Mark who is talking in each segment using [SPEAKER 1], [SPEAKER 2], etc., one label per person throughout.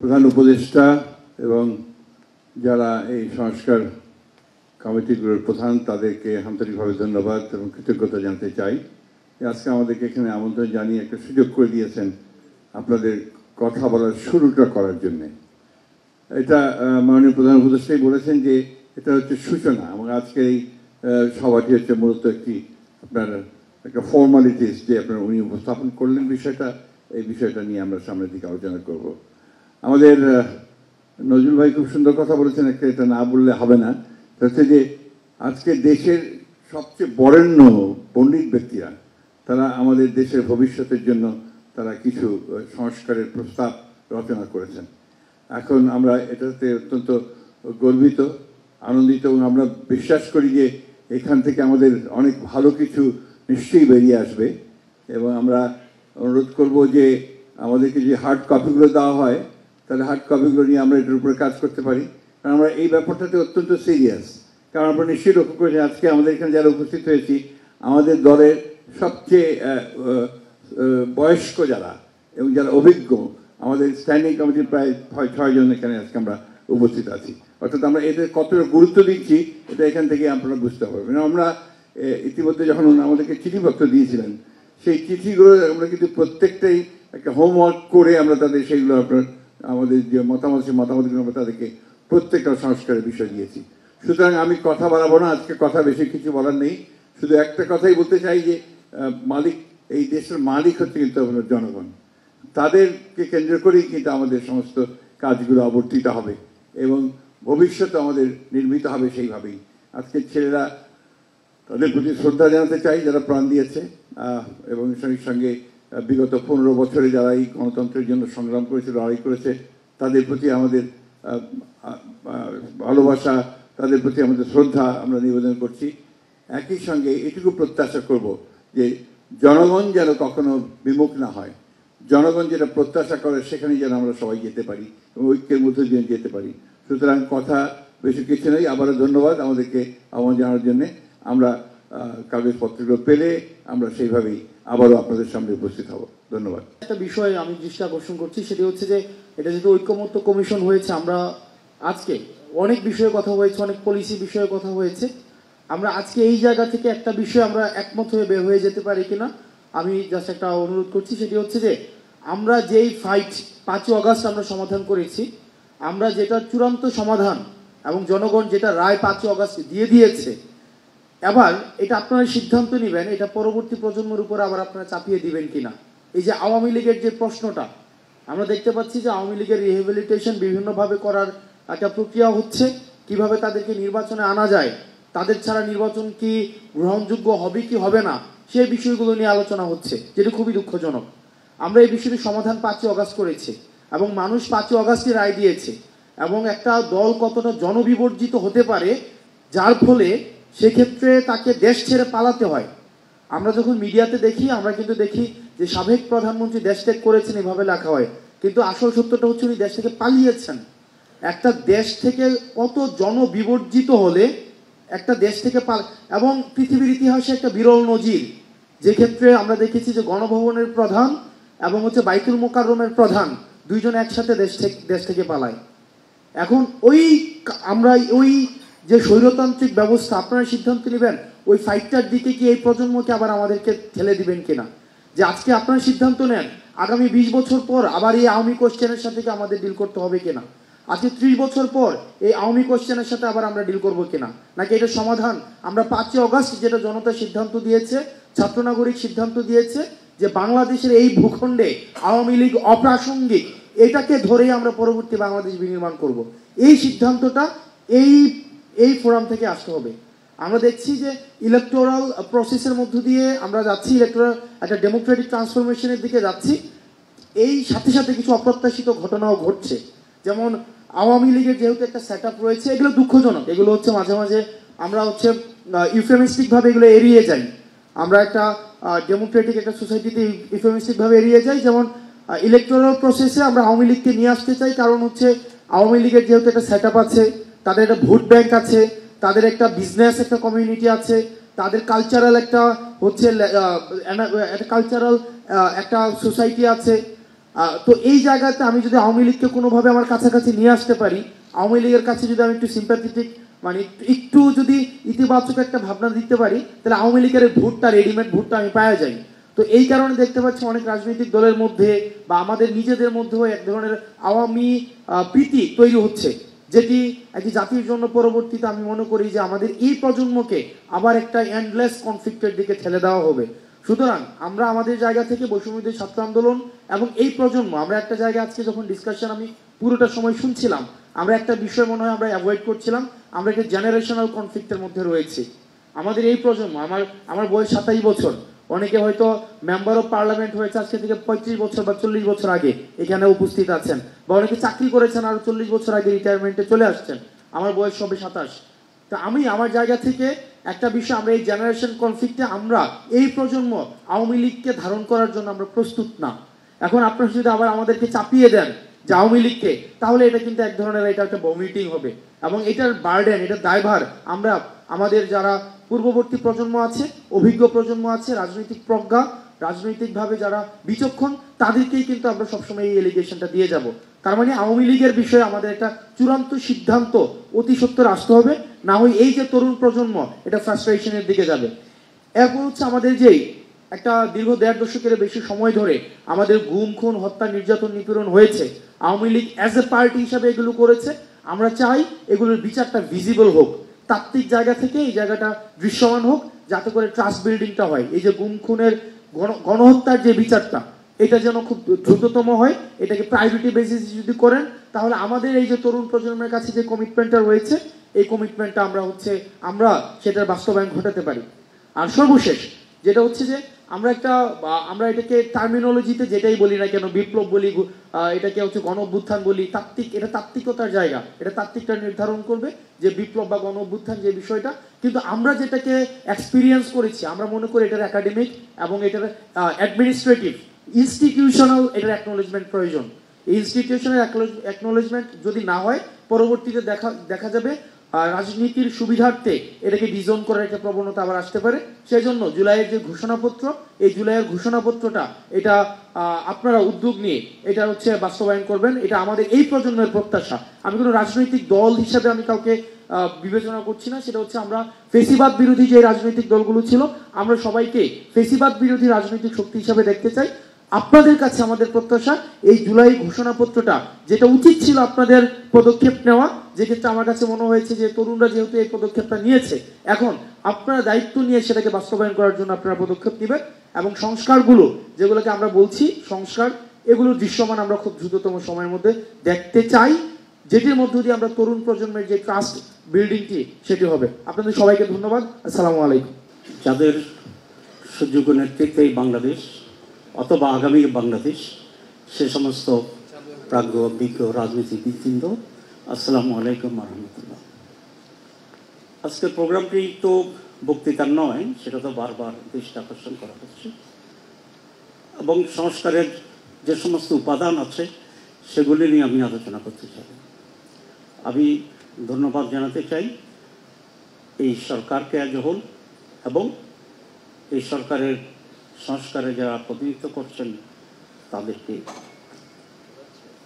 [SPEAKER 1] প্রধান উপদেষ্টা এবং যারা এই সংস্কার কমিটিগুলোর প্রধান তাদেরকে আন্তরিকভাবে ধন্যবাদ এবং কৃতজ্ঞতা জানাতে চাই। আজকে আমাদেরকে এখানে আমন্ত্রণ জানিয়ে একটা সুযোগ করে দিয়েছেন আপনাদের কথা বলার শুরুটা করার জন্যে। এটা মাননীয় প্রধান উপদেষ্টাই বলেছেন যে এটা হচ্ছে সূচনা এবং আজকের এই সভাটি হচ্ছে মূলত একটি আপনার একটা ফর্মালিটিস যে আপনারা উনি উপস্থাপন করলেন বিষয়টা, এই বিষয়টা নিয়ে আমরা সামনের দিকে আলোচনা করব। আমাদের নজরুল ভাই খুব সুন্দর কথা বলেছেন, একটা এটা না বললে হবে না, হচ্ছে যে আজকে দেশের সবচেয়ে বরেণ্য পণ্ডিত ব্যক্তিরা তারা আমাদের দেশের ভবিষ্যতের জন্য তারা কিছু সংস্কারের প্রস্তাব রচনা করেছেন। এখন আমরা এটাতে অত্যন্ত গর্বিত, আনন্দিত এবং আমরা বিশ্বাস করি যে এখান থেকে আমাদের অনেক ভালো কিছু নিশ্চয়ই বেরিয়ে আসবে। এবং আমরা অনুরোধ করব যে আমাদেরকে যে হার্ড কপিগুলো দেওয়া হয় তাহলে হার্ড কপিগুলো নিয়ে আমরা এটার উপরে কাজ করতে পারি, কারণ আমরা এই ব্যাপারটাতে অত্যন্ত সিরিয়াস। কারণ আমরা নিশ্চয়ই লক্ষ্য করেছি আজকে আমাদের এখানে যারা উপস্থিত হয়েছি আমাদের দলের সবচেয়ে বয়স্ক যারা এবং যারা অভিজ্ঞ আমাদের স্ট্যান্ডিং কমিটির প্রায় 6 জন এখানে আজকে আমরা উপস্থিত আছি। অর্থাৎ আমরা এতে কতটা গুরুত্ব দিচ্ছি এটা এখান থেকে আপনারা বুঝতে পারবেন। আমরা ইতিমধ্যে যখন আমাদেরকে চিঠিপত্র দিয়েছিলেন সেই চিঠিগুলো আমরা কিন্তু প্রত্যেকটাই একটা হোমওয়ার্ক করে আমরা তাদের সেইগুলো আপনার আমাদের যে মতামত সেই মতামতগুলো আমরা তাদেরকে প্রত্যেকটা সংস্কারের বিষয় দিয়েছি। সুতরাং আমি কথা বাড়াবো না, আজকে কথা বেশি কিছু বলার নেই, শুধু একটা কথাই বলতে চাই যে মালিক এই দেশের মালিক হচ্ছে কিন্তু আপনার জনগণ, তাদেরকে কেন্দ্র করেই কিন্তু আমাদের সমস্ত কাজগুলো আবর্তিত হবে এবং ভবিষ্যৎ আমাদের নির্মিত হবে সেইভাবেই। আজকের ছেলেরা তাদের প্রতি শ্রদ্ধা জানাতে চাই যারা প্রাণ দিয়েছে এবং সঙ্গে সঙ্গে বিগত 15 বছরে যারা এই গণতন্ত্রের জন্য সংগ্রাম করেছে, লড়াই করেছে, তাদের প্রতি আমাদের ভালোবাসা, তাদের প্রতি আমাদের শ্রদ্ধা আমরা নিবেদন করছি। একই সঙ্গে এটুকু প্রত্যাশা করব যে জনগণ যেন কখনো বিমুখ না হয়, জনগণ যেটা প্রত্যাশা করে সেখানে যেন আমরা সবাই যেতে পারি এবং ঐক্যের মধ্যে দিয়ে যেতে পারি। সুতরাং কথা বেশি কিছু নেই, আবারও ধন্যবাদ আমাদেরকে আহ্বান জানানোর জন্যে। আমরা কাগজপত্রগুলো পেলে আমরা সেইভাবেই আবারও আপনাদের সামনে উপস্থিত হব। ধন্যবাদ।
[SPEAKER 2] একটা বিষয় আমি দৃষ্টি আকর্ষণ করছি, সেটি হচ্ছে যে এটা যেহেতু ঐক্যমত্য কমিশন হয়েছে, আমরা আজকে অনেক বিষয়ে কথা হয়েছে, অনেক পলিসি বিষয়ে কথা হয়েছে, আমরা আজকে এই জায়গা থেকে একটা বিষয় আমরা একমত হয়ে বের হয়ে যেতে পারি কিনা আমি জাস্ট একটা অনুরোধ করছি। সেটি হচ্ছে যে আমরা যেই ফাইট 5 আগস্ট আমরা সমাধান করেছি, আমরা যেটা চূড়ান্ত সমাধান এবং জনগণ যেটা রায় 5 আগস্ট দিয়ে দিয়েছে, এবার এটা আপনারা সিদ্ধান্ত নেবেন এটা পরবর্তী প্রজন্মের উপর আবার আপনারা চাপিয়ে দিবেন কিনা। এই যে আওয়ামী লীগের যে প্রশ্নটা আমরা দেখতে পাচ্ছি যে আওয়ামী লীগের রিহেবিলিটেশন বিভিন্নভাবে করার একটা প্রক্রিয়া হচ্ছে, কিভাবে তাদেরকে নির্বাচনে আনা যায়, তাদের ছাড়া নির্বাচন কি গ্রহণযোগ্য হবে কি হবে না, সেই বিষয়গুলো নিয়ে আলোচনা হচ্ছে, যেটা খুবই দুঃখজনক। আমরা এই বিষয়টি সমাধান 5 আগস্ট করেছি এবং মানুষ 5 আগস্টে রায় দিয়েছে এবং একটা দল কতটা জনবিবর্জিত হতে পারে যার ফলে সেক্ষেত্রে তাকে দেশ ছেড়ে পালাতে হয়। আমরা যখন মিডিয়াতে দেখি আমরা কিন্তু দেখি যে সাবেক প্রধানমন্ত্রী দেশ ত্যাগ করেছেন এভাবে লেখা হয়, কিন্তু আসল সত্যটা হচ্ছে উনি দেশ থেকে পালিয়েছেন। একটা দেশ থেকে কত জনবিবর্জিত হলে একটা দেশ থেকে এবং পৃথিবীর ইতিহাসে একটা বিরল নজির, যে ক্ষেত্রে আমরা দেখেছি যে গণভবনের প্রধান এবং হচ্ছে বাইতুল মোকাররমের প্রধান দুইজন একসাথে দেশ থেকে পালায়। এখন আমরা ওই যে স্বৈরতান্ত্রিক ব্যবস্থা আপনারা সিদ্ধান্ত নেবেন ওই ফাইটটার দিকে কি এই প্রজন্মকে আবার আমাদেরকে ঠেলে দিবেন কিনা, যে আজকে আপনারা সিদ্ধান্ত নেন আগামী 20 বছর পর আবার এই আওয়ামী কোশ্চেনের সাথে কি আমাদের ডিল করতে হবে কিনা, আজকে 30 বছর পর এই আওয়ামী কোশ্চেনের সাথে আবার আমরা ডিল করবো কিনা, নাকি এটা সমাধান আমরা 5 আগস্ট যেটা জনতা সিদ্ধান্ত দিয়েছে, ছাত্র নাগরিক সিদ্ধান্ত দিয়েছে যে বাংলাদেশের এই ভূখণ্ডে আওয়ামী লীগ অপ্রাসঙ্গিক, এটাকে ধরেই আমরা পরবর্তী বাংলাদেশ বিনির্মাণ করব। এই সিদ্ধান্তটা এই ফোরাম থেকে আসতে হবে। আমরা দেখছি যে ইলেকটোরাল প্রসেসের মধ্য দিয়ে আমরা যাচ্ছি, ইলেকটোরাল একটা ডেমোক্রেটিক ট্রান্সফরমেশনের দিকে যাচ্ছি, এই সাথে সাথে কিছু অপ্রত্যাশিত ঘটনাও ঘটছে। যেমন আওয়ামী লীগের যেহেতু একটা সেট আপ রয়েছে, এগুলো দুঃখজনক, এগুলো হচ্ছে মাঝে মাঝে আমরা হচ্ছে ইউফেমিস্টিকভাবে এগুলো এড়িয়ে যাই, আমরা একটা ডেমোক্রেটিক একটা সোসাইটিতে ইউফেমিস্টিকভাবে এড়িয়ে যাই। যেমন ইলেকটোরাল প্রসেসে আমরা আওয়ামী লীগকে নিয়ে আসতে চাই, কারণ হচ্ছে আওয়ামী লীগের যেহেতু একটা সেট আপ আছে, তাদের একটা ভোট ব্যাংক আছে, তাদের একটা বিজনেস একটা কমিউনিটি আছে, তাদের কালচারাল একটা হচ্ছে একটা কালচারাল একটা সোসাইটি আছে, তো এই জায়গাতে আমি যদি আওয়ামী লীগকে কোনোভাবে আমার কাছাকাছি নিয়ে আসতে পারি, আওয়ামী লীগের কাছে যদি আমি একটু সিম্প্যাথেটিক মানে একটু যদি ইতিবাচক একটা ভাবনা দিতে পারি, তাহলে আওয়ামী লীগের ভোটটা রেডিমেড ভোটটা আমি পাওয়া যাই। তো এই কারণে দেখতে পাচ্ছি অনেক রাজনৈতিক দলের মধ্যে বা আমাদের নিজেদের মধ্যেও এক ধরনের আওয়ামী প্রীতি তৈরি হচ্ছে, যেটি একটি জাতির জন্য পরবর্তীতে আমি মনে করি যে আমাদের এই প্রজন্মকে আবার একটা এন্ডলেস কনফ্লিক্টের দিকে ঠেলে দেওয়া হবে। সুতরাং আমরা আমাদের জায়গা থেকে বৈষম্যবিরোধী ছাত্র আন্দোলন এবং এই প্রজন্ম, আমরা একটা জায়গায় আজকে যখন ডিসকাশন আমি পুরোটা সময় শুনছিলাম, আমরা একটা বিষয় মনে হয় আমরা অ্যাভয়েড করছিলাম, আমরা একটা জেনারেশনাল কনফ্লিক্টের মধ্যে রয়েছি। আমাদের এই প্রজন্ম, আমার বয়স 27 বছর, অনেকে হয়তো মেম্বার অফ পার্লামেন্ট হয়েছে আজকে থেকে 35 বছর বা 40 বছর আগে এখানে উপস্থিত আছেন, বা অনেকে চাকরি করেছেন আরো 40 বছর আগে রিটায়ারমেন্টে চলে আসছেন। আমার বয়স সবে 27। তো আমি আমার জায়গা থেকে একটা বিষয়, আমরা এই জেনারেশন কনফ্লিক্টে আমরা এই প্রজন্ম আওয়ামী লীগকে ধারণ করার জন্য আমরা প্রস্তুত না। এখন আপনারা যদি আবার আমাদেরকে চাপিয়ে দেন যে আওয়ামী লীগকে, তাহলে এটা কিন্তু এক ধরনের এটা একটা ভমিটিং হবে, এবং এটার বার্ডেন, এটার দায়ভার আমরা আমাদের যারা পূর্ববর্তী প্রজন্ম আছে, অভিজ্ঞ প্রজন্ম আছে, রাজনৈতিক প্রজ্ঞা, রাজনৈতিকভাবে যারা বিচক্ষণ, তাদেরকেই কিন্তু আমরা সবসময় এই এলিগেশনটা দিয়ে যাব। তার মানে আওয়ামী লীগের বিষয়ে আমাদের একটা চূড়ান্ত সিদ্ধান্ত অতি সত্বর আসতে হবে, না হয় এই যে তরুণ প্রজন্ম এটা ফ্রাস্ট্রেশনের দিকে যাবে। এরপর হচ্ছে আমাদের যেই একটা দীর্ঘ 1.5 দশকের বেশি সময় ধরে আমাদের গুম খুন হত্যা নির্যাতন নিপীড়ন হয়েছে, Awami League as a party হিসাবে এগুলো করেছে। আমরা চাই এগুলোর বিচারটা ভিজিবল হোক, তাত্ত্বিক জায়গা থেকে এই জায়গাটা দৃশ্যমান হোক, যাতে করে ট্রাস্ট বিল্ডিংটা হয়। এই যে গুম খুনের গণহত্যার যে বিচারটা, এটা যেন খুব দ্রুততম হয়। এটাকে প্রায়োরিটি বেসিস যদি করেন, তাহলে আমাদের এই যে তরুণ প্রজন্মের কাছে যে কমিটমেন্টটা রয়েছে, এই কমিটমেন্টটা আমরা সেটার বাস্তবায়ন ঘটাতে পারি। আর সর্বশেষ যেটা হচ্ছে যে আমরা এটাকে টার্মিনোলজিতে যেটাই বলি না কেন, বিপ্লব বলি, এটাকে হচ্ছে গণ অভ্যুত্থান বলি, এটা তাত্ত্বিকতার জায়গা, এটা তাত্ত্বিকটা নির্ধারণ করবে যে বিপ্লব বা গণ অভ্যুত্থান যে বিষয়টা। কিন্তু আমরা যেটাকে এক্সপিরিয়েন্স করেছি, আমরা মনে করি এটার একাডেমিক এবং এটার অ্যাডমিনিস্ট্রেটিভ ইনস্টিটিউশনাল এটার অ্যাকনোলেজমেন্ট প্রয়োজন। এই ইনস্টিটিউশনাল অ্যাকনোলেজমেন্ট যদি না হয়, পরবর্তীতে দেখা যাবে রাজনীতির সুবিধার্থে এটাকে ডিজোন করার একটা প্রবণতা আবার আসতে পারে। সেই জন্য জুলাইয়ের যে ঘোষণাপত্র, এই জুলাইয়ের ঘোষণাপত্রটা এটা আপনারা উদ্যোগ নিয়ে এটা হচ্ছে বাস্তবায়ন করবেন, এটা আমাদের এই প্রজন্মের প্রত্যাশা। আমি কোনো রাজনৈতিক দল হিসাবে আমি কাউকে বিবেচনা করছি না, সেটা হচ্ছে আমরা ফেসিবাদ বিরোধী যে রাজনৈতিক দলগুলো ছিল, আমরা সবাইকে ফেসিবাদ বিরোধী রাজনৈতিক শক্তি হিসাবে দেখতে চাই। আপনাদের কাছে আমাদের প্রত্যাশা, এই জুলাই ঘোষণাপত্রটা যেটা উচিত ছিল আপনাদের পদক্ষেপ নেওয়া, যে ক্ষেত্রে আমার কাছে মনে হয়েছে যে তরুণরা যেহেতু এই পদক্ষেপটা নিয়েছে, এখন আপনারা দায়িত্ব নিয়ে সেটাকে বাস্তবায়ন করার জন্য আপনারা পদক্ষেপ নেবেন, এবং সংস্কারগুলো যেগুলোকে আমরা বলছি সংস্কার, এগুলোর দৃশ্যমান আমরা খুব দ্রুততম সময়ের মধ্যে দেখতে চাই, যেটির মধ্য দিয়ে আমরা তরুণ প্রজন্মের যে ট্রাস্ট বিল্ডিংটি সেটি হবে। আপনাদের সবাইকে ধন্যবাদ। আসসালামু আলাইকুম।
[SPEAKER 3] যাদের সুযোগ্য নেতৃত্বে এই বাংলাদেশ অথবা আগামী বাংলাদেশ, সে সমস্ত প্রাজ্ঞ বিজ্ঞ রাজনীতিবিদবৃন্দ, আসসালামু আলাইকুম রহমতুল্লাহ। আজকের প্রোগ্রামটি তো বক্তৃতার নয়, সেটা তো বারবার দৃষ্টি আকর্ষণ করা হচ্ছে, এবং সংস্কারের যে সমস্ত উপাদান আছে সেগুলি নিয়ে আমি আলোচনা করতে চাই। আমি ধন্যবাদ জানাতে চাই এই সরকারকে আজ হল, এবং এই সরকারের সংস্কারে যারা প্রতিনিধিত্ব করছেন তাদেরকে।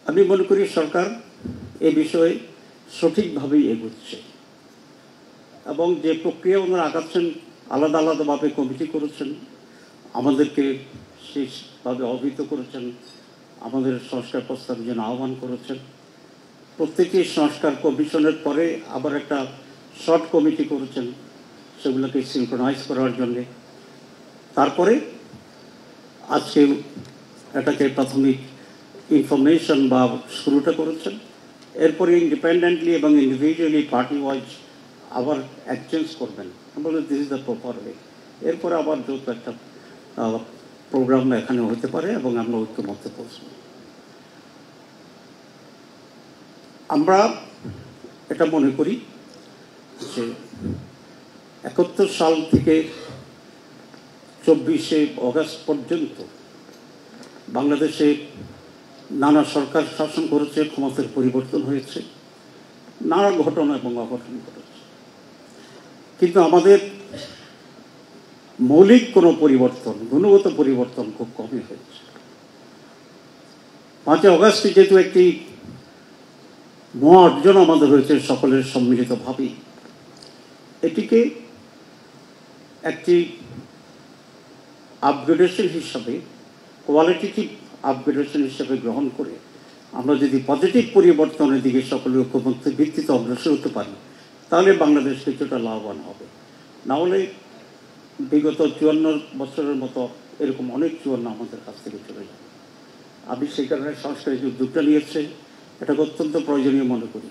[SPEAKER 3] আমি মনে করি সরকার এ বিষয়ে সঠিকভাবেই এগোচ্ছে, এবং যে প্রক্রিয়া ওনারা আগাচ্ছেন, আলাদা আলাদাভাবে কমিটি করেছেন, আমাদেরকে সেইভাবে অবহিত করেছেন, আমাদের সংস্কার প্রস্তাবের জন্য আহ্বান করেছেন। প্রত্যেকটি সংস্কার কমিশনের পরে আবার একটা শর্ট কমিটি করেছেন সেগুলোকে সিনক্রোনাইজ করার জন্যে। তারপরে আজকে এটাকে প্রাথমিক ইনফরমেশন বা শুরুটা করেছেন, এরপরে ইন্ডিপেন্ডেন্টলি এবং ইন্ডিভিজুয়ালি পার্টি ওয়াইজ আবার এক্সচেঞ্জ করবেন, বলে this is the proper way. এরপরে আবার যত একটা প্রোগ্রাম এখানে হতে পারে এবং আমরা ঐক্যমত্যে পৌঁছব। আমরা এটা মনে করি যে 71 সাল থেকে 24শে অগাস্ট পর্যন্ত বাংলাদেশে নানা সরকার শাসন করেছে, ক্ষমতার পরিবর্তন হয়েছে, নানা ঘটনা এবং অঘটন ঘটেছে, কিন্তু আমাদের মৌলিক কোনো পরিবর্তন, গুণগত পরিবর্তন খুব কমই হয়েছে। 5 অগস্ট যেহেতু একটি মহা অর্জন আমাদের হয়েছে সকলের সম্মিলিতভাবেই, এটিকে একটি আপগ্রেডেশন হিসাবে, কোয়ালিটেটিভ আপগ্রেডেশন হিসাবে গ্রহণ করে আমরা যদি পজিটিভ পরিবর্তনের দিকে সকলের ঐক্যমত্যের ভিত্তিতে অগ্রসর হতে পারি, তাহলে বাংলাদেশ কিছুটা লাভবান হবে। না হলে বিগত 54 বছরের মতো এরকম অনেক 54 আমাদের কাছ থেকে চলে যাবে। আমি সেই কারণে সংস্কারের যে উদ্যোগটা নিয়েছে এটাকে অত্যন্ত প্রয়োজনীয় মনে করি।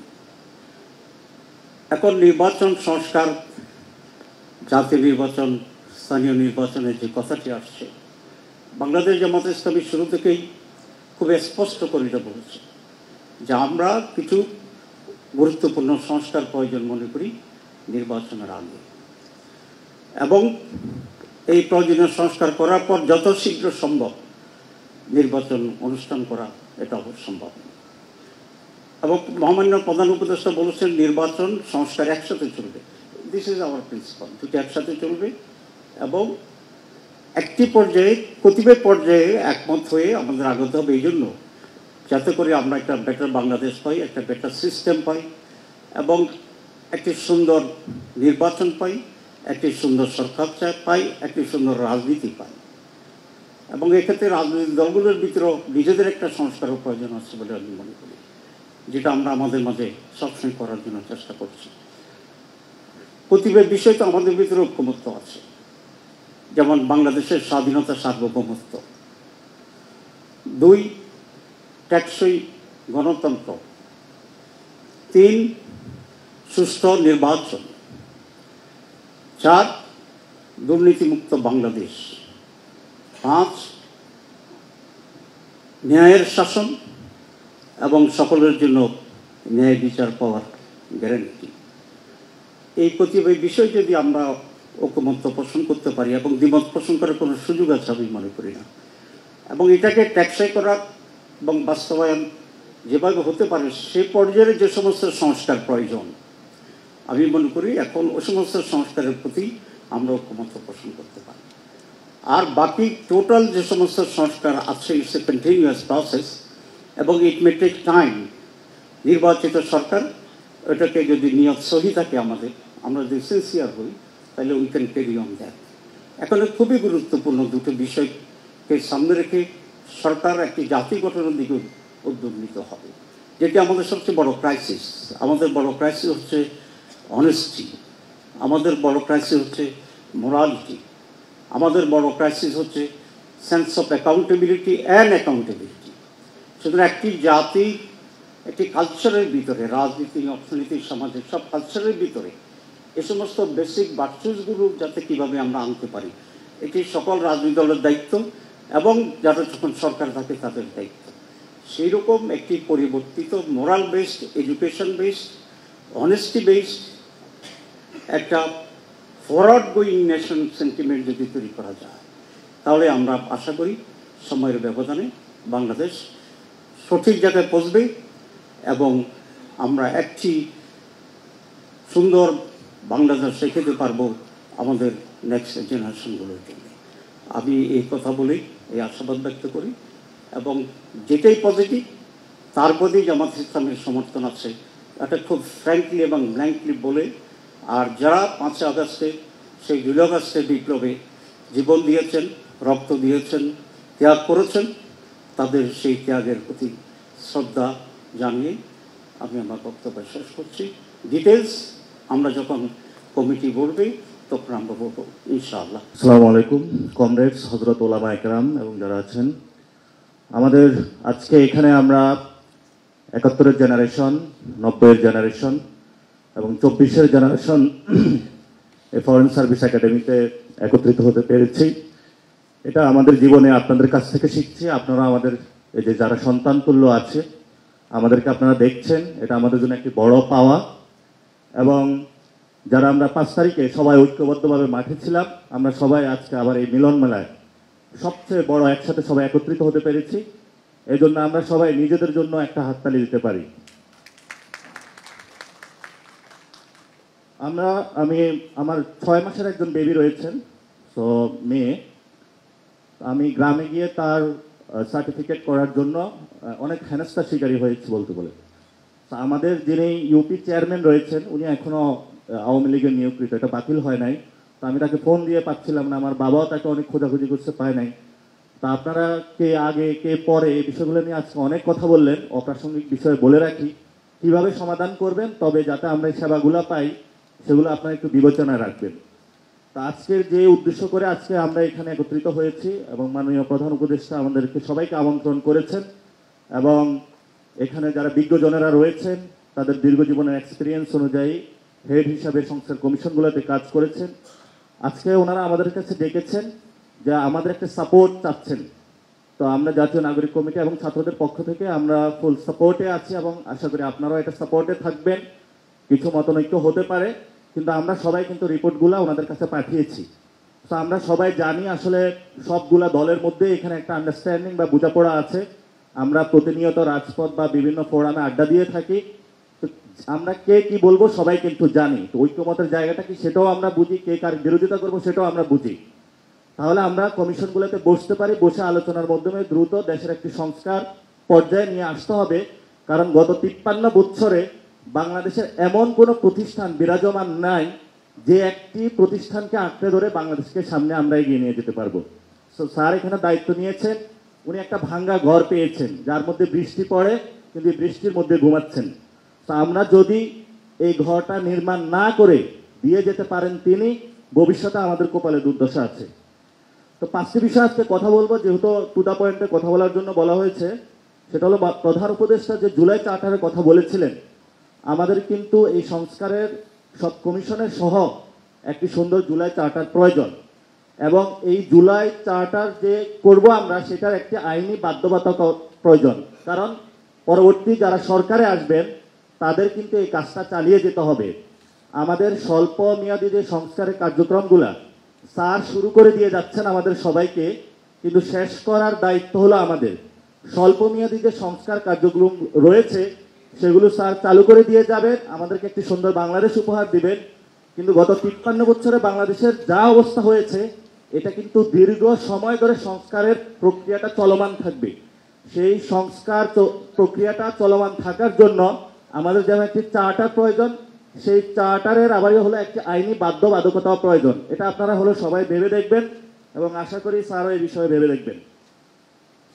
[SPEAKER 3] এখন নির্বাচন সংস্কার, জাতীয় নির্বাচন, স্থানীয় নির্বাচনের যে কথাটি আসছে, বাংলাদেশ জামাত ইসলামী শুরু থেকেই খুব স্পষ্ট করে এটা বলেছে যে আমরা কিছু গুরুত্বপূর্ণ সংস্কার প্রয়োজন মনে করি নির্বাচনের আগে, এবং এই প্রয়োজনীয় সংস্কার করার পর যত শীঘ্র সম্ভব নির্বাচন অনুষ্ঠান করা এটা অবশ্যম্ভব। এবং মহামান্য প্রধান উপদেষ্টা বলেছেন নির্বাচন সংস্কার একসাথে চলবে। দিস ইজ আওয়ার প্রিন্সিপাল, দুটো একসাথে চলবে এবং একটি পর্যায়ে, কতিপয় পর্যায়ে একমত হয়ে আমাদের আগতে হবে, এই জন্য যাতে করে আমরা একটা বেটার বাংলাদেশ পাই, একটা বেটার সিস্টেম পাই এবং একটি সুন্দর নির্বাচন পাই, একটি সুন্দর সরকার পাই, একটি সুন্দর রাজনীতি পাই। এবং এক্ষেত্রে রাজনৈতিক দলগুলোর ভিতরেও নিজেদের একটা সংস্কারের প্রয়োজন আছে বলে আমি মনে করি, যেটা আমরা আমাদের মাঝে সবসময় করার জন্য চেষ্টা করছি। প্রতিটি বিষয় তো আমাদের ভিতরে ঐক্যমত্য আছে, যেমন বাংলাদেশের স্বাধীনতা, সার্বভৌমত্ব; 2, টেকসই গণতন্ত্র; 3, সুষ্ঠু নির্বাচন; 4, দুর্নীতিমুক্ত বাংলাদেশ; 5, ন্যায়ের শাসন এবং সকলের জন্য ন্যায় বিচার পাওয়ার গ্যারান্টি। এই প্রতিটি বিষয় যদি আমরা ঐকমত্য পোষণ করতে পারি, এবং দ্বিমত পোষণ করার কোনো সুযোগ আছে আমি মনে করি না, এবং এটাকে টেকসই করা এবং বাস্তবায়ন যেভাবে হতে পারে সে পর্যায়ে যে সমস্ত সংস্কার প্রয়োজন, আমি মনে করি এখন ওই সমস্ত সংস্কারের প্রতি আমরা ঐকমত্য পোষণ করতে পারি। আর বাকি টোটাল যে সমস্ত সংস্কার আছে, ইটস এ কন্টিনিউয়াস প্রসেস এবং ইট মে টেক টাইম। নির্বাচিত সরকার, এটাকে যদি নিয়ত সহি থাকে আমাদের, আমরা যদি সিনসিয়ার হই, তাহলে we can carry on that. এখন খুবই গুরুত্বপূর্ণ দুটো বিষয়কে সামনে রেখে সরকার একটি জাতি গঠনের দিকে উদ্যোগ নিতে হবে, যেটি আমাদের সবচেয়ে বড় ক্রাইসিস। আমাদের বড় ক্রাইসিস হচ্ছে অনেস্টি, আমাদের বড় ক্রাইসিস হচ্ছে মোরালিটি, আমাদের বড় ক্রাইসিস হচ্ছে sense of accountability and accountability. সুতরাং একটি জাতি একটি কালচারের ভিতরে, রাজনীতি, অর্থনীতি, সামাজিক সব কালচারের ভিতরে এ সমস্ত বেসিক ভার্চুসগুলো যাতে কীভাবে আমরা আনতে পারি, এটি সকল রাজনৈতিক দলের দায়িত্ব এবং যারা যখন সরকার থাকে তাদের দায়িত্ব। সেই রকম একটি পরিবর্তিত moral based, education based, honesty based একটা ফরওয়ার্ড গোয়িং নেশন সেন্টিমেন্ট যদি তৈরি করা যায়, তাহলে আমরা আশা করি সময়ের ব্যবধানে বাংলাদেশ সঠিক জায়গায় পৌঁছবে এবং আমরা একটি সুন্দর বাংলাদেশ শেখাতে পারবো আমাদের নেক্সট জেনারেশনগুলোর জন্য। আমি এই কথা বলেই এই আশাবাদ ব্যক্ত করি এবং যেটাই পজিটিভ তার প্রতি জামাত ইসলামের সমর্থন আছে, এটা খুব ফ্র্যাঙ্কলি এবং ব্ল্যাঙ্কলি বলে। আর যারা 5 আগস্টে, সেই 2 আগস্টের বিপ্লবে জীবন দিয়েছেন, রক্ত দিয়েছেন, ত্যাগ করেছেন, তাদের সেই ত্যাগের প্রতি শ্রদ্ধা জানিয়ে আমি আমার বক্তব্য শেষ করছি। ডিটেলস আমরা যখন কমিটি বলবে তখন আমরা বলবো ইনশাআল্লাহ।
[SPEAKER 4] আসসালামু আলাইকুম কমরেডস, হযরত ওলামা একরাম এবং যারা আছেন আমাদের আজকে এখানে, আমরা 71-এর জেনারেশন, 90-এর জেনারেশন এবং 24-এর জেনারেশন এই ফরেন সার্ভিস একাডেমিতে একত্রিত হতে পেরেছি। এটা আমাদের জীবনে আপনাদের কাছ থেকে শিখছি। আপনারা আমাদের এই যে যারা সন্তান তুল্য আছে, আমাদেরকে আপনারা দেখছেন, এটা আমাদের জন্য একটি বড় পাওয়া। এবং যারা আমরা 5 তারিখে সবাই ঐক্যবদ্ধভাবে মাঠে ছিলাম, আমরা সবাই আজকে আবার এই মিলন মেলায় সবচেয়ে বড় একসাথে সবাই একত্রিত হতে পেরেছি। এই জন্য আমরা সবাই নিজেদের জন্য একটা হাততালি দিতে পারি। আমার 6 মাসের একজন বেবি রয়েছেন, তো মেয়ে। আমি গ্রামে গিয়ে তার সার্টিফিকেট করার জন্য অনেক হেনস্থার শিকারী হয়েছে বলতে বলে। তা আমাদের যিনি ইউপি চেয়ারম্যান রয়েছেন উনি এখনও আওয়ামী লীগের নিয়োগকৃত, এটা বাতিল হয় নাই। তো আমি তাকে ফোন দিয়ে পাচ্ছিলাম না, আমার বাবাও তাকে অনেক খোঁজাখুঁজি করতে পায় নাই। তা আপনারা কে আগে কে পরে এই বিষয়গুলো নিয়ে আজকে অনেক কথা বললেন, অপ্রাসঙ্গিক বিষয়ে বলে রাখি কিভাবে সমাধান করবেন, তবে যাতে আমরা এই সেবাগুলো পাই সেগুলো আপনারা একটু বিবেচনায় রাখবেন। তা আজকের যে উদ্দেশ্য করে আজকে আমরা এখানে একত্রিত হয়েছি এবং মাননীয় প্রধান উপদেষ্টা আমাদেরকে সবাইকে আমন্ত্রণ করেছেন এবং এখানে যারা বিজ্ঞজনেরা রয়েছেন তাদের দীর্ঘ জীবনের এক্সপিরিয়েন্স অনুযায়ী হেড হিসাবে সংস্কার কমিশনগুলোতে কাজ করেছেন। আজকে ওনারা আমাদের কাছে ডেকেছেন যে আমাদের একটা সাপোর্ট চাচ্ছেন। তো আমরা জাতীয় নাগরিক কমিটি এবং ছাত্রদের পক্ষ থেকে আমরা ফুল সাপোর্টে আছি এবং আশা করি আপনারাও এটা সাপোর্টে থাকবেন। কিছু মতনৈক্য হতে পারে, কিন্তু আমরা সবাই কিন্তু রিপোর্টগুলো ওনাদের কাছে পাঠিয়েছি। তো আমরা সবাই জানি আসলে সবগুলা দলের মধ্যে এখানে একটা আন্ডারস্ট্যান্ডিং বা বোঝাপড়া আছে। আমরা প্রতিনিয়ত রাজপথ বা বিভিন্ন ফোরামে আড্ডা দিয়ে থাকি। তো আমরা কে কি বলবো সবাই কিন্তু জানি। তো ঐক্যমতের জায়গাটা কি সেটাও আমরা বুঝি, কে কার বিরোধিতা করবো সেটাও আমরা বুঝি। তাহলে আমরা কমিশনগুলোতে বসতে পারি, বসে আলোচনার মাধ্যমে দ্রুত দেশের একটি সংস্কার পর্যায়ে নিয়ে আসতে হবে। কারণ গত 53 বছরে বাংলাদেশের এমন কোনো প্রতিষ্ঠান বিরাজমান নাই যে একটি প্রতিষ্ঠানকে আঁকড়ে ধরে বাংলাদেশকে সামনে আমরা এগিয়ে নিয়ে যেতে পারবো। তো স্যার এখানে দায়িত্ব নিয়েছেন, উনি একটা ভাঙ্গা ঘর পেয়েছেন যার মধ্যে বৃষ্টি পড়ে, কিন্তু এই বৃষ্টির মধ্যে ঘুমাচ্ছেন। তো আমরা যদি এই ঘরটা নির্মাণ না করে দিয়ে যেতে পারেন তিনি, ভবিষ্যতে আমাদের কপালে দুর্দশা আছে। তো 5টি বিষয় আজকে কথা বলবো, যেহেতু টু দা পয়েন্টে কথা বলার জন্য বলা হয়েছে। সেটা হলো প্রধান উপদেষ্টা যে জুলাই চার্টারের কথা বলেছিলেন, আমাদের কিন্তু এই সংস্কারের সব কমিশনের সহ একটি সুন্দর জুলাই চার্টার প্রয়োজন এবং এই জুলাই চার্টার যে করব আমরা সেটার একটি আইনি বাধ্যবাধকতা প্রয়োজন। কারণ পরবর্তী যারা সরকারে আসবেন তাদের কিন্তু এই কাজটা চালিয়ে যেতে হবে। আমাদের স্বল্প মেয়াদী যে সংস্কারের কার্যক্রমগুলা স্যার শুরু করে দিয়ে যাচ্ছেন আমাদের সবাইকে, কিন্তু শেষ করার দায়িত্ব হলো আমাদের। স্বল্প মেয়াদী যে সংস্কার কার্যক্রম রয়েছে সেগুলো স্যার চালু করে দিয়ে যাবেন, আমাদেরকে একটি সুন্দর বাংলাদেশ উপহার দিবেন। কিন্তু গত 53 বছরে বাংলাদেশের যা অবস্থা হয়েছে এটা কিন্তু দীর্ঘ সময় ধরে সংস্কারের প্রক্রিয়াটা চলমান থাকবে। সেই সংস্কার প্রক্রিয়াটা চলমান থাকার জন্য আমাদের যেমন একটি চার্টার প্রয়োজন, সেই চার্টারের আবারই হলো একটি আইনি বাধ্যবাধকতাও প্রয়োজন। এটা আপনারা হলো সবাই ভেবে দেখবেন এবং আশা করি স্যারও এই বিষয়ে ভেবে দেখবেন।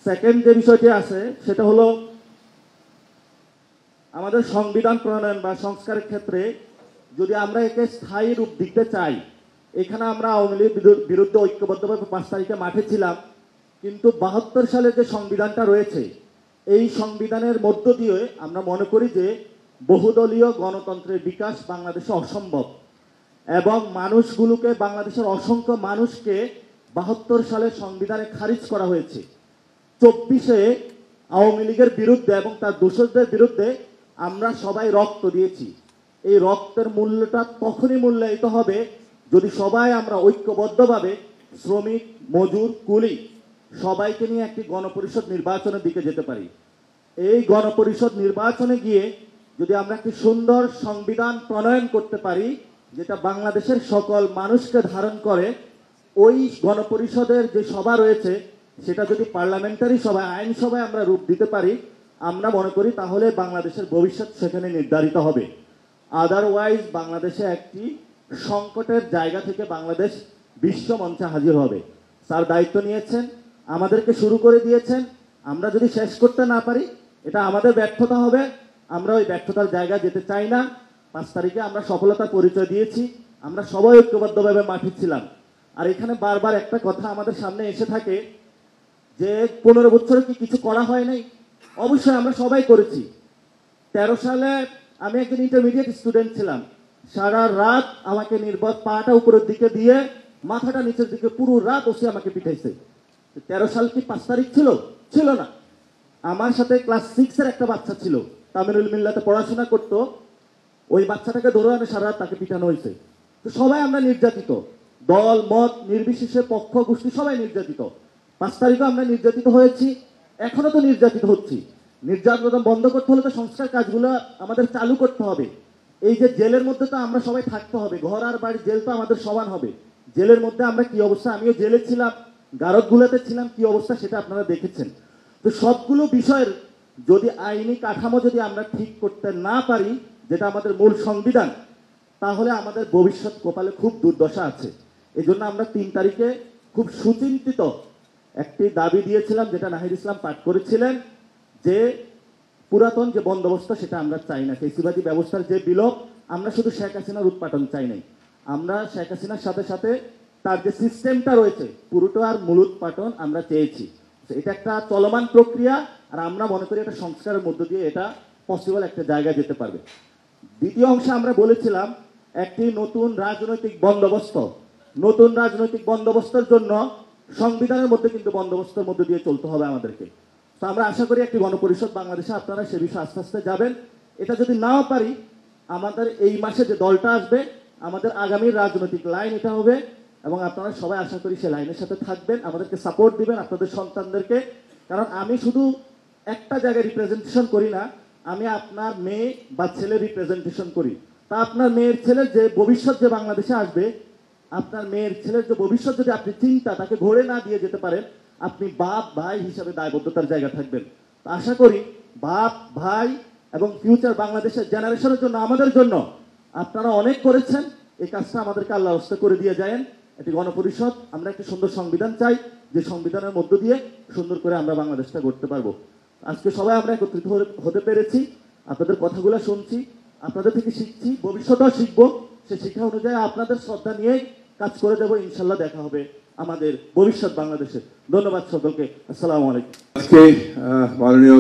[SPEAKER 4] সেকেন্ড যে বিষয়টি আছে সেটা হলো আমাদের সংবিধান প্রণয়ন বা সংস্কারের ক্ষেত্রে যদি আমরা একে স্থায়ী রূপ দিতে চাই, এখানে আমরা আওয়ামী লীগের বিরুদ্ধে ঐক্যবদ্ধভাবে 5 তারিখে মাঠে ছিলাম, কিন্তু 72 সালের যে সংবিধানটা রয়েছে এই সংবিধানের মধ্য দিয়ে আমরা মনে করি যে বহুদলীয় গণতন্ত্রের বিকাশ বাংলাদেশে অসম্ভব এবং মানুষগুলোকে, বাংলাদেশের অসংখ্য মানুষকে 72 সালের সংবিধানে খারিজ করা হয়েছে। 24-এ আওয়ামী লীগের বিরুদ্ধে এবং তার দোষরদের বিরুদ্ধে আমরা সবাই রক্ত দিয়েছি। এই রক্তের মূল্যটা তখনই মূল্যায়িত হবে যদি সবাই আমরা ঐক্যবদ্ধভাবে শ্রমিক, মজুর, কুলি সবাইকে নিয়ে একটি গণপরিষদ নির্বাচনের দিকে যেতে পারি। এই গণপরিষদ নির্বাচনে গিয়ে যদি আমরা একটি সুন্দর সংবিধান প্রণয়ন করতে পারি যেটা বাংলাদেশের সকল মানুষকে ধারণ করে, ওই গণপরিষদের যে সভা রয়েছে সেটা যদি পার্লামেন্টারি সভায়, আইনসভায় আমরা রূপ দিতে পারি, আমরা মনে করি তাহলে বাংলাদেশের ভবিষ্যৎ সেখানে নির্ধারিত হবে। আদারওয়াইজ বাংলাদেশে একটি সংকটের জায়গা থেকে বাংলাদেশ বিশ্ব মঞ্চে হাজির হবে। স্যার দায়িত্ব নিয়েছেন, আমাদেরকে শুরু করে দিয়েছেন, আমরা যদি শেষ করতে না পারি এটা আমাদের ব্যর্থতা হবে। আমরা ওই ব্যর্থতার জায়গায় যেতে চাই না। 5 তারিখে আমরা সফলতার পরিচয় দিয়েছি, আমরা সবাই ঐক্যবদ্ধভাবে মাঠে ছিলাম। আর এখানে বারবার একটা কথা আমাদের সামনে এসে থাকে যে 15 বছরে কি কিছু করা হয় নাই? অবশ্যই আমরা সবাই করেছি। 13 সালে আমি একজন ইন্টারমিডিয়েট স্টুডেন্ট ছিলাম, সারা রাত আমাকে নির্বাক পাটা উপরের দিকে দিয়ে মাথাটা নিচের দিকে পুরো রাত ওসি আমাকে পিঠাইছে। 13 সাল কি 5 তারিখ ছিল? ছিল না। আমার সাথে ক্লাস 6-এর একটা বাচ্চা ছিল, তামিরুল মিল্লাতে পড়াশোনা করতো, ওই বাচ্চাটাকে ধরে আনে সারা রাত তাকে পিটানো হয়েছে। তো সবাই আমরা নির্যাতিত, দল মত নির্বিশেষে, পক্ষ গোষ্ঠী সবাই নির্যাতিত। 5 তারিখও আমরা নির্যাতিত হয়েছি, এখনো তো নির্যাতিত হচ্ছি। নির্যাতন বন্ধ করতে হলে তো সংস্কার কাজগুলো আমাদের চালু করতে হবে। এই যে জেলের মধ্যে তো আমরা সবাই থাকতে হবে, ঘর আর বাড়ি জেল তো আমাদের সমান হবে। জেলের মধ্যে আমরা কি অবস্থা, আমিও জেলে ছিলাম, গারদগুলোতে ছিলাম কি অবস্থা সেটা আপনারা দেখেছেন। তো সবগুলো বিষয়ের যদি আইনি কাঠামো যদি আমরা ঠিক করতে না পারি, যেটা আমাদের মূল সংবিধান, তাহলে আমাদের ভবিষ্যৎ কপালে খুব দুর্দশা আছে। এই জন্য আমরা 3 তারিখে খুব সুচিন্তিত একটি দাবি দিয়েছিলাম, যেটা নাহিদ ইসলাম পাঠ করেছিলেন, যে পুরাতন যে বন্দোবস্ত সেটা আমরা চাই না, ফেসিবাদী ব্যবস্থার যে বিলোপ, আমরা শুধু শেখ হাসিনার উৎপাটন চাই নাই, আমরা শেখ হাসিনার সাথে সাথে তার যে সিস্টেমটা রয়েছে পুরোটার মূল উৎপাটন আমরা চেয়েছি। তো এটা একটা চলমান প্রক্রিয়া, আর আমরা মনে করি এটা সংস্কারের মধ্য দিয়ে এটা পসিবল একটা জায়গায় যেতে পারবে। দ্বিতীয় অংশে আমরা বলেছিলাম একটি নতুন রাজনৈতিক বন্দোবস্ত, নতুন রাজনৈতিক বন্দোবস্তের জন্য সংবিধানের মধ্যে কিন্তু বন্দোবস্তের মধ্যে দিয়ে চলতে হবে আমাদেরকে। তো আমরা আশা করি একটি গণপরিষদ বাংলাদেশে, আপনারা সে বিষয়ে আস্তে আস্তে যাবেন। এটা যদি নাও পারি, আমাদের এই মাসে যে দলটা আসবে, আমাদের আগামীর রাজনৈতিক লাইন এটা হবে, এবং আপনারা সবাই আশা করি সে লাইনের সাথে থাকবেন, আমাদেরকে সাপোর্ট দিবেন, আপনাদের সন্তানদেরকে। কারণ আমি শুধু একটা জায়গায় রিপ্রেজেন্টেশন করি না, আমি আপনার মেয়ে বা ছেলে রিপ্রেজেন্টেশন করি। তা আপনার মেয়ের ছেলের যে ভবিষ্যৎ যে বাংলাদেশে আসবে, আপনার মেয়ের ছেলের যে ভবিষ্যৎ যদি আপনি চিন্তা তাকে ঘোরে না দিয়ে যেতে পারেন, আপনি বাপ ভাই হিসাবে দায়বদ্ধতার জায়গা থাকবেন। তো আশা করি বাপ ভাই এবং ফিউচার বাংলাদেশের জেনারেশনের জন্য, আমাদের জন্য আপনারা অনেক করেছেন। এই কাজটা আমাদেরকে আল্লাহ রাস্তা করে দিয়ে যায়েন। একটি গণপরিষদ, আমরা একটি সুন্দর সংবিধান চাই, যে সংবিধানের মধ্য দিয়ে সুন্দর করে আমরা বাংলাদেশটা গড়তে পারবো। আজকে সবাই আমরা একত্রিত হতে পেরেছি, আপনাদের কথাগুলো শুনছি, আপনাদের থেকে শিখছি, ভবিষ্যতেও শিখবো। সে শিক্ষা অনুযায়ী আপনাদের শ্রদ্ধা নিয়েই কাজ করে দেবো। ইনশাল্লাহ দেখা হবে আমাদের ভবিষ্যৎ বাংলাদেশে। ধন্যবাদ সকলকে। আসসালামু আলাইকুম।
[SPEAKER 1] আজকে মাননীয়